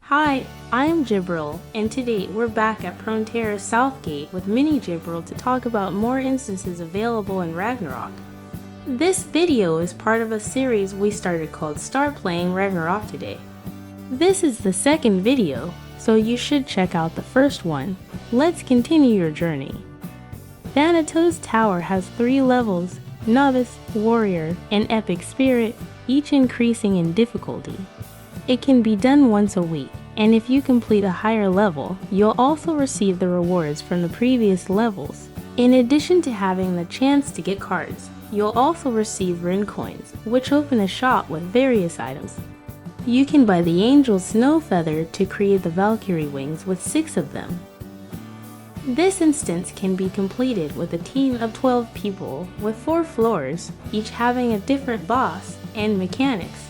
Hi, I'm Jibrille, and today we're back at Frontier's Southgate with Mini Jibrille to talk about more instances available in Ragnarok. This video is part of a series we started called Start Playing Ragnarok Today. This is the second video, so you should check out the first one. Let's continue your journey. Thanatos Tower has 3 levels: Novice, Warrior, and Epic Spirit, each increasing in difficulty. It can be done once a week, and if you complete a higher level, you'll also receive the rewards from the previous levels. In addition to having the chance to get cards, you'll also receive rune coins, which open a shop with various items. You can buy the Angel Snow Feather to create the Valkyrie wings with 6 of them. This instance can be completed with a team of 12 people with 4 floors, each having a different boss and mechanics.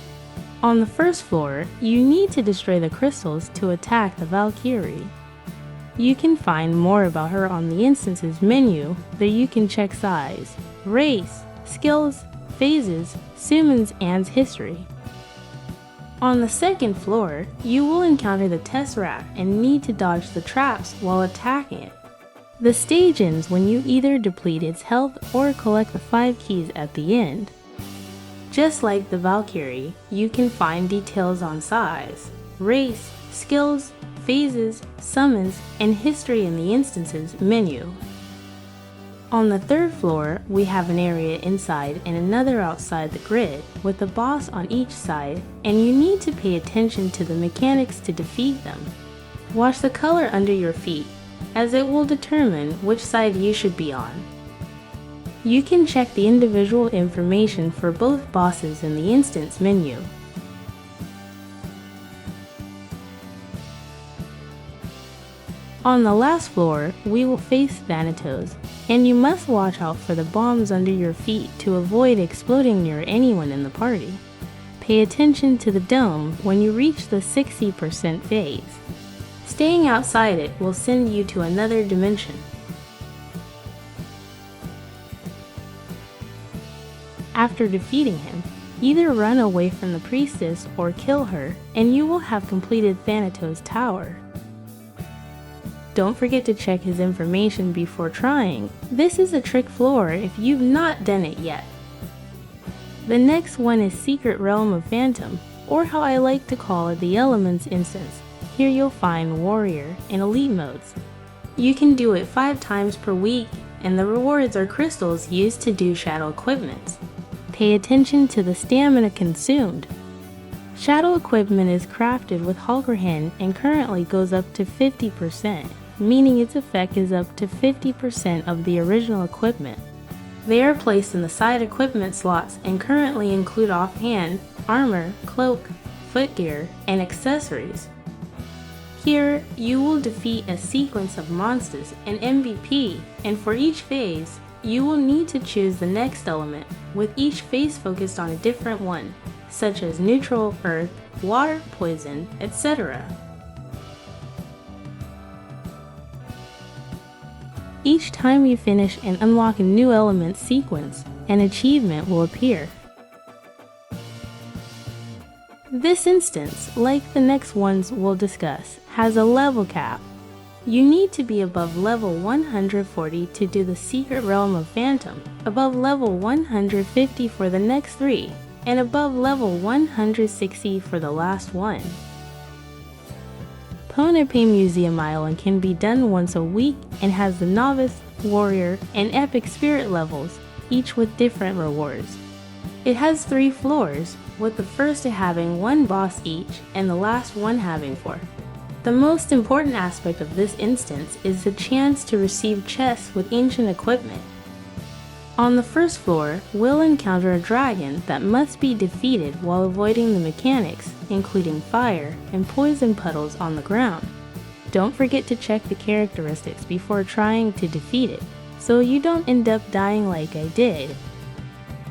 On the first floor, you need to destroy the crystals to attack the Valkyrie. You can find more about her on the instances menu that you can check size, race, skills, phases, summons, and history. On the second floor, you will encounter the Tesseract and need to dodge the traps while attacking it. The stage ends when you either deplete its health or collect the 5 keys at the end. Just like the Valkyrie, you can find details on size, race, skills, phases, summons, and history in the instances menu. On the third floor, we have an area inside and another outside the grid, with a boss on each side, and you need to pay attention to the mechanics to defeat them. Watch the color under your feet, as it will determine which side you should be on. You can check the individual information for both bosses in the instance menu. On the last floor, we will face Thanatos, and you must watch out for the bombs under your feet to avoid exploding near anyone in the party. Pay attention to the dome when you reach the 60% phase. Staying outside it will send you to another dimension. After defeating him, either run away from the priestess or kill her, and you will have completed Thanatos Tower. Don't forget to check his information before trying. This is a trick floor if you've not done it yet. The next one is Secret Realm of Phantom, or how I like to call it, the Elements instance. Here you'll find Warrior and Elite modes. You can do it 5 times per week, and the rewards are crystals used to do shadow equipment. Pay attention to the stamina consumed. Shadow equipment is crafted with Halgerhen and currently goes up to 50%, meaning its effect is up to 50% of the original equipment. They are placed in the side equipment slots and currently include offhand, armor, cloak, footgear, and accessories. Here, you will defeat a sequence of monsters and MVP, and for each phase, you will need to choose the next element, with each phase focused on a different one, such as neutral, earth, water, poison, etc. Each time you finish and unlock a new element sequence, an achievement will appear. This instance, like the next ones we'll discuss, has a level cap. You need to be above level 140 to do the Secret Realm of Phantom, above level 150 for the next 3, and above level 160 for the last one. Ponape Museum Island can be done once a week and has the Novice, Warrior, and Epic Spirit levels, each with different rewards. It has 3 floors, with the first having 1 boss each and the last one having 4. The most important aspect of this instance is the chance to receive chests with ancient equipment. On the first floor, we'll encounter a dragon that must be defeated while avoiding the mechanics, including fire and poison puddles on the ground. Don't forget to check the characteristics before trying to defeat it, so you don't end up dying like I did.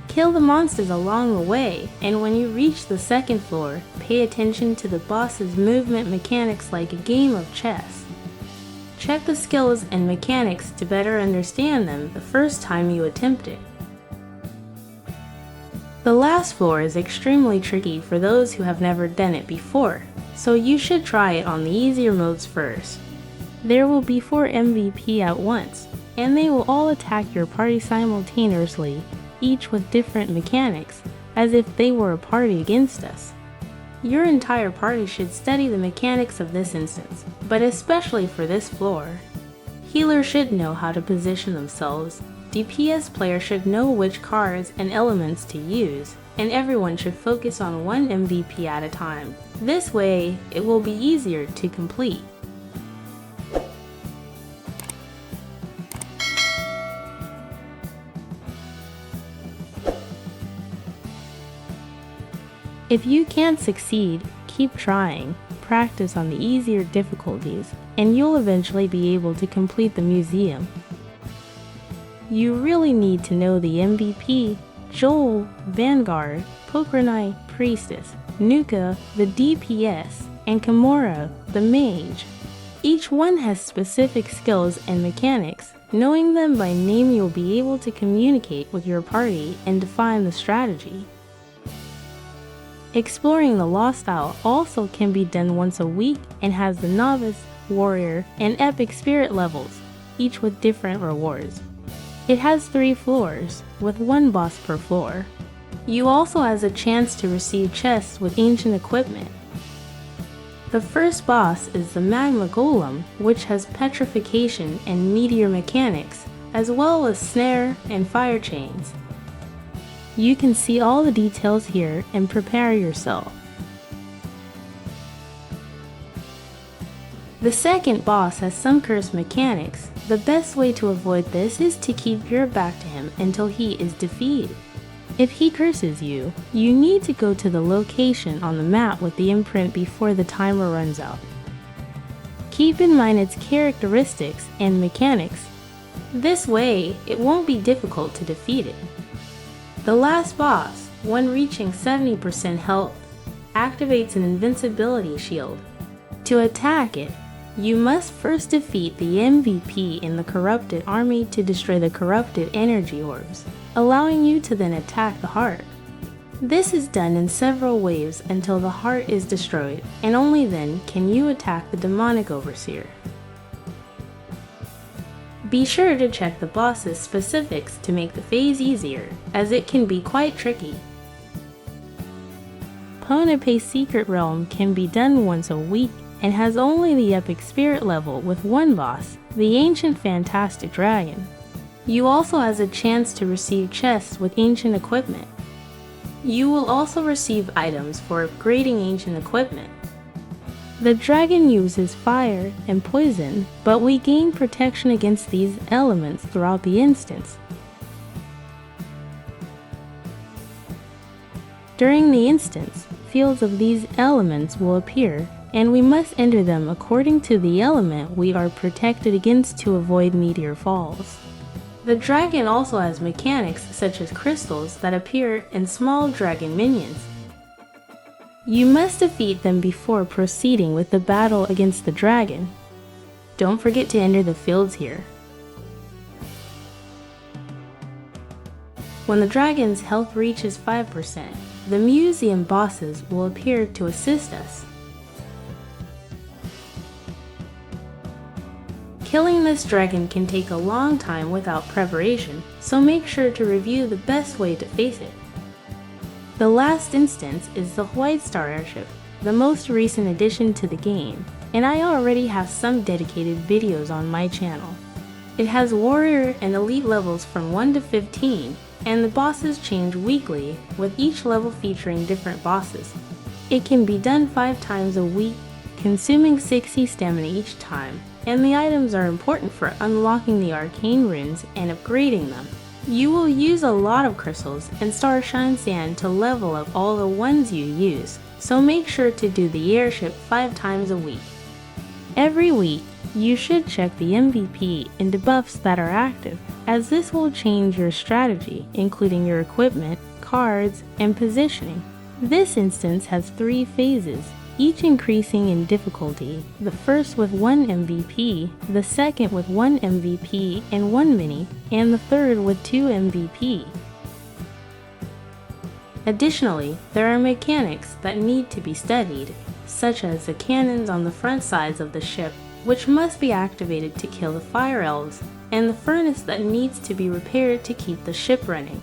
Kill the monsters along the way, and when you reach the second floor, pay attention to the boss's movement mechanics like a game of chess. Check the skills and mechanics to better understand them the first time you attempt it. The last floor is extremely tricky for those who have never done it before, so you should try it on the easier modes first. There will be 4 MVP at once, and they will all attack your party simultaneously, each with different mechanics, as if they were a party against us. Your entire party should study the mechanics of this instance, but especially for this floor. Healers should know how to position themselves, DPS players should know which cards and elements to use, and everyone should focus on one MVP at a time. This way, it will be easier to complete. If you can't succeed, keep trying. Practice on the easier difficulties, and you'll eventually be able to complete the museum. You really need to know the MVP, Joel, Vanguard, Poker Knight, Priestess, Nuka, the DPS, and Kimura, the Mage. Each one has specific skills and mechanics. Knowing them by name, you'll be able to communicate with your party and define the strategy. Exploring the Lost Isle also can be done once a week and has the Novice, Warrior, and Epic Spirit levels, each with different rewards. It has 3 floors, with 1 boss per floor. You also has a chance to receive chests with ancient equipment. The first boss is the Magma Golem, which has petrification and meteor mechanics, as well as snare and fire chains. You can see all the details here and prepare yourself. The second boss has some curse mechanics. The best way to avoid this is to keep your back to him until he is defeated. If he curses you, you need to go to the location on the map with the imprint before the timer runs out. Keep in mind its characteristics and mechanics. This way, it won't be difficult to defeat it. The last boss, when reaching 70% health, activates an invincibility shield. To attack it, you must first defeat the MVP in the corrupted army to destroy the corrupted energy orbs, allowing you to then attack the heart. This is done in several waves until the heart is destroyed, and only then can you attack the demonic overseer. Be sure to check the boss's specifics to make the phase easier, as it can be quite tricky. Ponape's Secret Realm can be done once a week and has only the Epic Spirit level with 1 boss, the Ancient Fantastic Dragon. You also has a chance to receive chests with ancient equipment. You will also receive items for upgrading ancient equipment. The dragon uses fire and poison, but we gain protection against these elements throughout the instance. During the instance, fields of these elements will appear, and we must enter them according to the element we are protected against to avoid meteor falls. The dragon also has mechanics such as crystals that appear in small dragon minions. You must defeat them before proceeding with the battle against the dragon. Don't forget to enter the fields here. When the dragon's health reaches 5%, the museum bosses will appear to assist us. Killing this dragon can take a long time without preparation, so make sure to review the best way to face it. The last instance is the Whitestar Airship, the most recent addition to the game, and I already have some dedicated videos on my channel. It has warrior and elite levels from 1 to 15, and the bosses change weekly, with each level featuring different bosses. It can be done 5 times a week, consuming 60 stamina each time, and the items are important for unlocking the arcane runes and upgrading them. You will use a lot of crystals and starshine sand to level up all the ones you use, so make sure to do the airship 5 times a week. Every week, you should check the MVP and debuffs that are active, as this will change your strategy, including your equipment, cards, and positioning. This instance has 3 phases, each increasing in difficulty, the first with 1 MVP, the second with 1 MVP and 1 mini, and the third with 2 MVP. Additionally, there are mechanics that need to be studied, such as the cannons on the front sides of the ship, which must be activated to kill the fire elves, and the furnace that needs to be repaired to keep the ship running.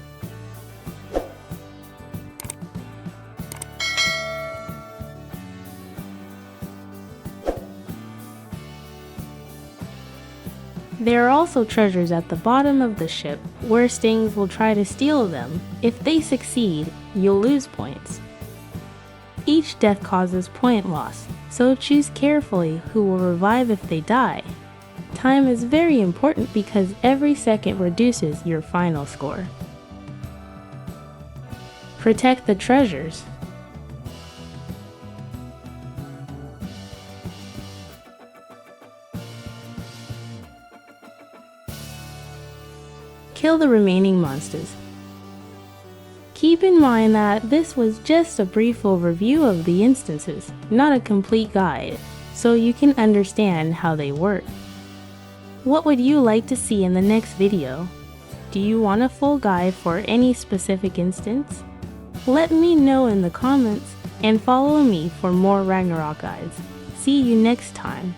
There are also treasures at the bottom of the ship where Stings will try to steal them. If they succeed, you'll lose points. Each death causes point loss, so choose carefully who will revive if they die. Time is very important because every second reduces your final score. Protect the treasures. Kill the remaining monsters. Keep in mind that this was just a brief overview of the instances, not a complete guide, so you can understand how they work. What would you like to see in the next video? Do you want a full guide for any specific instance? Let me know in the comments and follow me for more Ragnarok guides. See you next time.